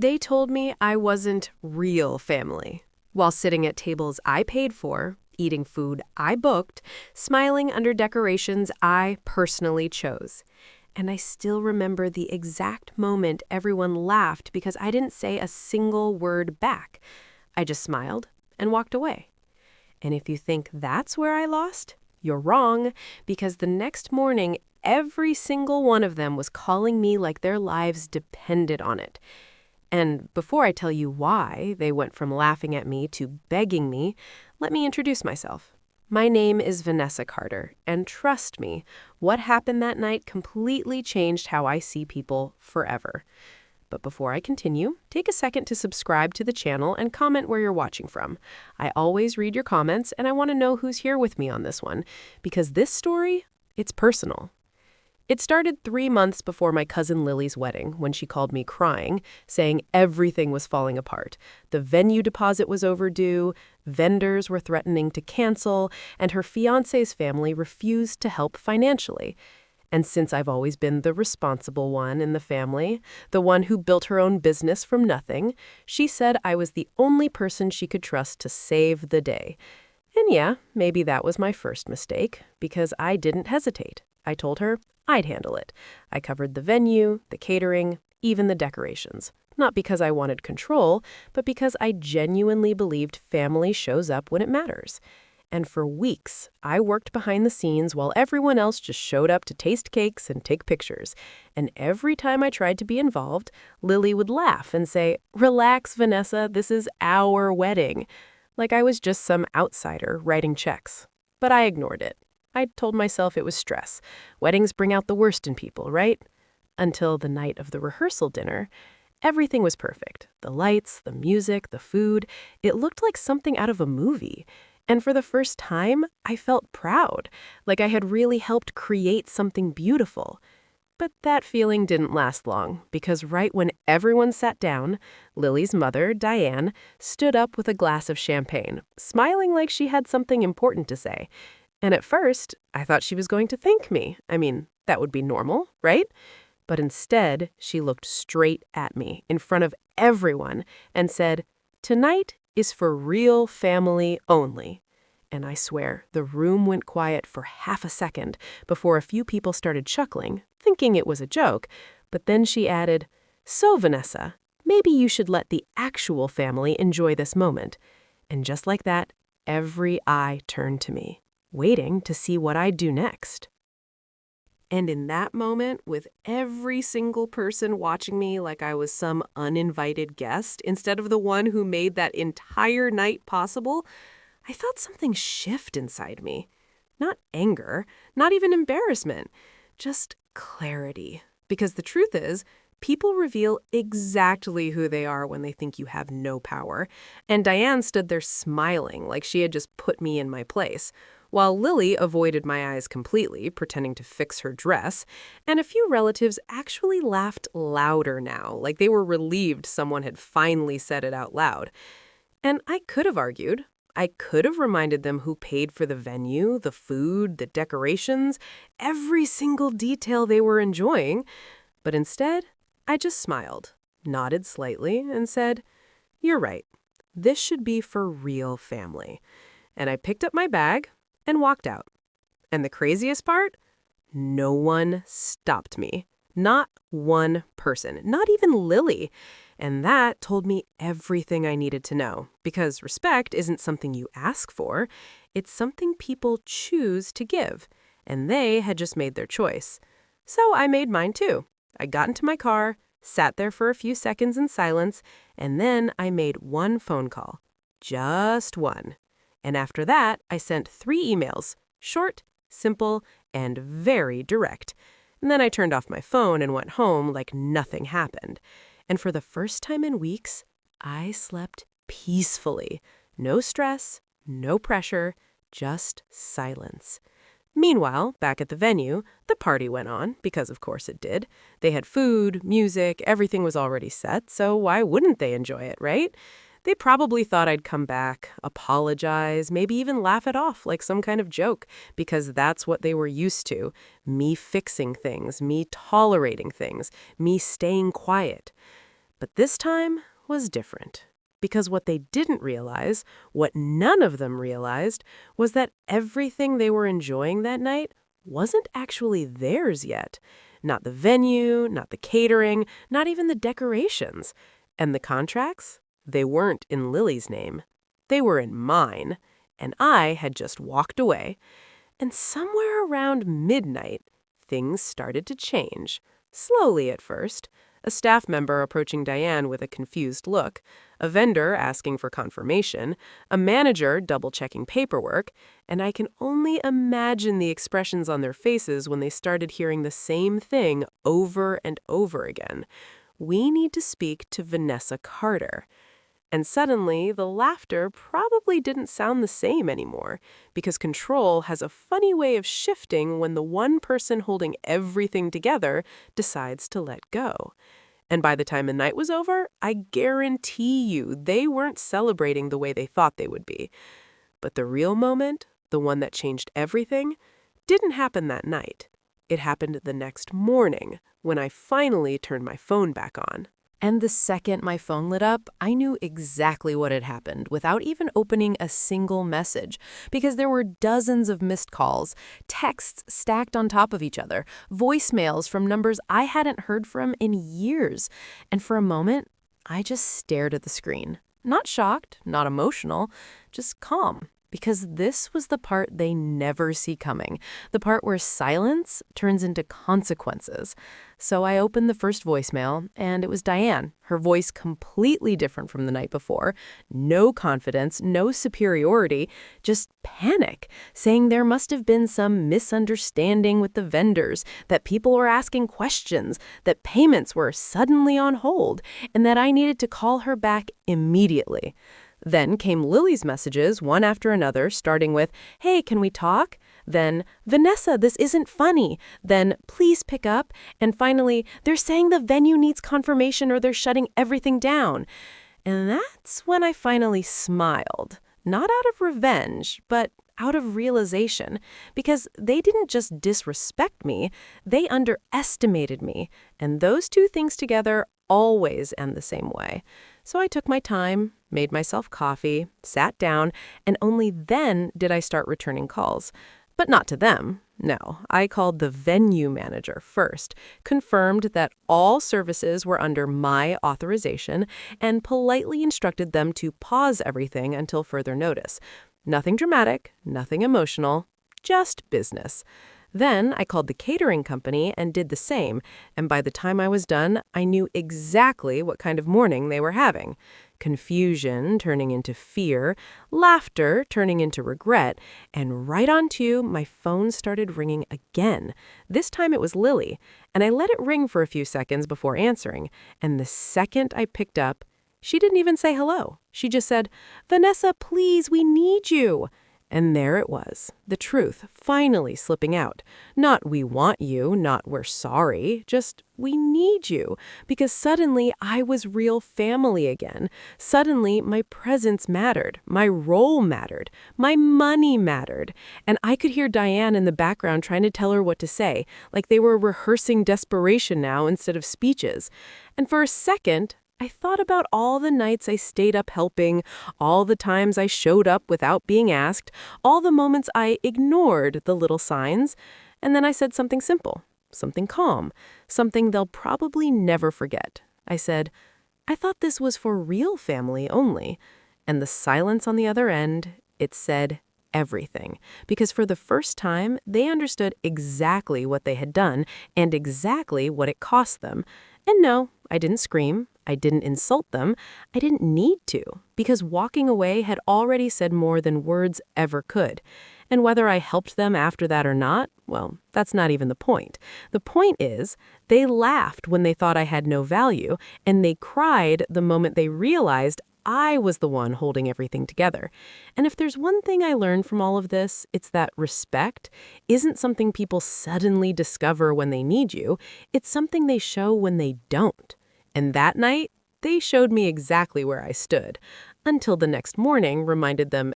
They told me I wasn't real family. While sitting at tables I paid for, eating food I booked, smiling under decorations I personally chose. And I still remember the exact moment everyone laughed because I didn't say a single word back. I just smiled and walked away. And if you think that's where I lost, you're wrong, because the next morning, every single one of them was calling me like their lives depended on it. And before I tell you why they went from laughing at me to begging me, let me introduce myself. My name is Vanessa Carter, and trust me, what happened that night completely changed how I see people forever. But before I continue, take a second to subscribe to the channel and comment where you're watching from. I always read your comments, and I want to know who's here with me on this one, because this story, it's personal. It started 3 months before my cousin Lily's wedding, when she called me crying, saying everything was falling apart. The venue deposit was overdue, vendors were threatening to cancel, and her fiancé's family refused to help financially. And since I've always been the responsible one in the family, the one who built her own business from nothing, she said I was the only person she could trust to save the day. And yeah, maybe that was my first mistake, because I didn't hesitate. I told her I'd handle it. I covered the venue, the catering, even the decorations. Not because I wanted control, but because I genuinely believed family shows up when it matters. And for weeks, I worked behind the scenes while everyone else just showed up to taste cakes and take pictures. And every time I tried to be involved, Lily would laugh and say, "Relax, Vanessa, this is our wedding." Like I was just some outsider writing checks. But I ignored it. I told myself it was stress. Weddings bring out the worst in people, right? Until the night of the rehearsal dinner, everything was perfect. The lights, the music, the food. It looked like something out of a movie. And for the first time, I felt proud, like I had really helped create something beautiful. But that feeling didn't last long, because right when everyone sat down, Lily's mother, Diane, stood up with a glass of champagne, smiling like she had something important to say. And at first, I thought she was going to thank me. I mean, that would be normal, right? But instead, she looked straight at me in front of everyone and said, "Tonight is for real family only." And I swear, the room went quiet for half a second before a few people started chuckling, thinking it was a joke. But then she added, "So, Vanessa, maybe you should let the actual family enjoy this moment." And just like that, every eye turned to me, waiting to see what I'd do next. And in that moment, with every single person watching me like I was some uninvited guest instead of the one who made that entire night possible, I felt something shift inside me. Not anger, not even embarrassment, just clarity. Because the truth is, people reveal exactly who they are when they think you have no power. And Diane stood there smiling like she had just put me in my place, while Lily avoided my eyes completely, pretending to fix her dress, and a few relatives actually laughed louder now, like they were relieved someone had finally said it out loud. And I could have argued. I could have reminded them who paid for the venue, the food, the decorations, every single detail they were enjoying. But instead, I just smiled, nodded slightly, and said, "You're right. This should be for real family." And I picked up my bag and walked out. And the craziest part? No one stopped me. Not one person. Not even Lily. And that told me everything I needed to know. Because respect isn't something you ask for. It's something people choose to give. And they had just made their choice. So I made mine too. I got into my car, sat there for a few seconds in silence, and then I made one phone call. Just one. And after that, I sent 3 emails, short, simple, and very direct. And then I turned off my phone and went home like nothing happened. And for the first time in weeks, I slept peacefully. No stress, no pressure, just silence. Meanwhile, back at the venue, the party went on, because of course it did. They had food, music, everything was already set, so why wouldn't they enjoy it, right? They probably thought I'd come back, apologize, maybe even laugh it off like some kind of joke, because that's what they were used to. Me fixing things, me tolerating things, me staying quiet. But this time was different. Because what they didn't realize, what none of them realized, was that everything they were enjoying that night wasn't actually theirs yet. Not the venue, not the catering, not even the decorations. And the contracts? They weren't in Lily's name. They were in mine. And I had just walked away. And somewhere around midnight, things started to change. Slowly at first. A staff member approaching Diane with a confused look, a vendor asking for confirmation, a manager double-checking paperwork, and I can only imagine the expressions on their faces when they started hearing the same thing over and over again. We need to speak to Vanessa Carter. And suddenly, the laughter probably didn't sound the same anymore, because control has a funny way of shifting when the one person holding everything together decides to let go. And by the time the night was over, I guarantee you they weren't celebrating the way they thought they would be. But the real moment, the one that changed everything, didn't happen that night. It happened the next morning, when I finally turned my phone back on. And the second my phone lit up, I knew exactly what had happened without even opening a single message, because there were dozens of missed calls, texts stacked on top of each other, voicemails from numbers I hadn't heard from in years. And for a moment, I just stared at the screen. Not shocked, not emotional, just calm. Because this was the part they never see coming, the part where silence turns into consequences. So I opened the first voicemail, and it was Diane, her voice completely different from the night before. No confidence, no superiority, just panic, saying there must have been some misunderstanding with the vendors, that people were asking questions, that payments were suddenly on hold, and that I needed to call her back immediately. Then came Lily's messages, one after another, starting with, "Hey, can we talk?" Then, "Vanessa, this isn't funny." Then, "Please pick up." And finally, "They're saying the venue needs confirmation or they're shutting everything down." And that's when I finally smiled. Not out of revenge, but out of realization. Because they didn't just disrespect me, they underestimated me. And those two things together always end the same way. So I took my time, made myself coffee, sat down, and only then did I start returning calls. But not to them. No, I called the venue manager first, confirmed that all services were under my authorization, and politely instructed them to pause everything until further notice. Nothing dramatic, nothing emotional, just business. Then I called the catering company and did the same, and by the time I was done, I knew exactly what kind of morning they were having. Confusion turning into fear, laughter turning into regret, and right on cue, my phone started ringing again. This time it was Lily, and I let it ring for a few seconds before answering, and the second I picked up, she didn't even say hello. She just said, "Vanessa, please, we need you." And there it was, the truth finally slipping out. Not "we want you," not "we're sorry," just "we need you." Because suddenly I was real family again. Suddenly my presence mattered, my role mattered, my money mattered. And I could hear Diane in the background trying to tell her what to say, like they were rehearsing desperation now instead of speeches. And for a second, I thought about all the nights I stayed up helping, all the times I showed up without being asked, all the moments I ignored the little signs. And then I said something simple, something calm, something they'll probably never forget. I said, "I thought this was for real family only." And the silence on the other end, it said everything. Because for the first time, they understood exactly what they had done and exactly what it cost them. And no, I didn't scream. I didn't insult them. I didn't need to, because walking away had already said more than words ever could. And whether I helped them after that or not, well, that's not even the point. The point is, they laughed when they thought I had no value, and they cried the moment they realized I was the one holding everything together. And if there's one thing I learned from all of this, it's that respect isn't something people suddenly discover when they need you. It's something they show when they don't. And that night, they showed me exactly where I stood, until the next morning reminded them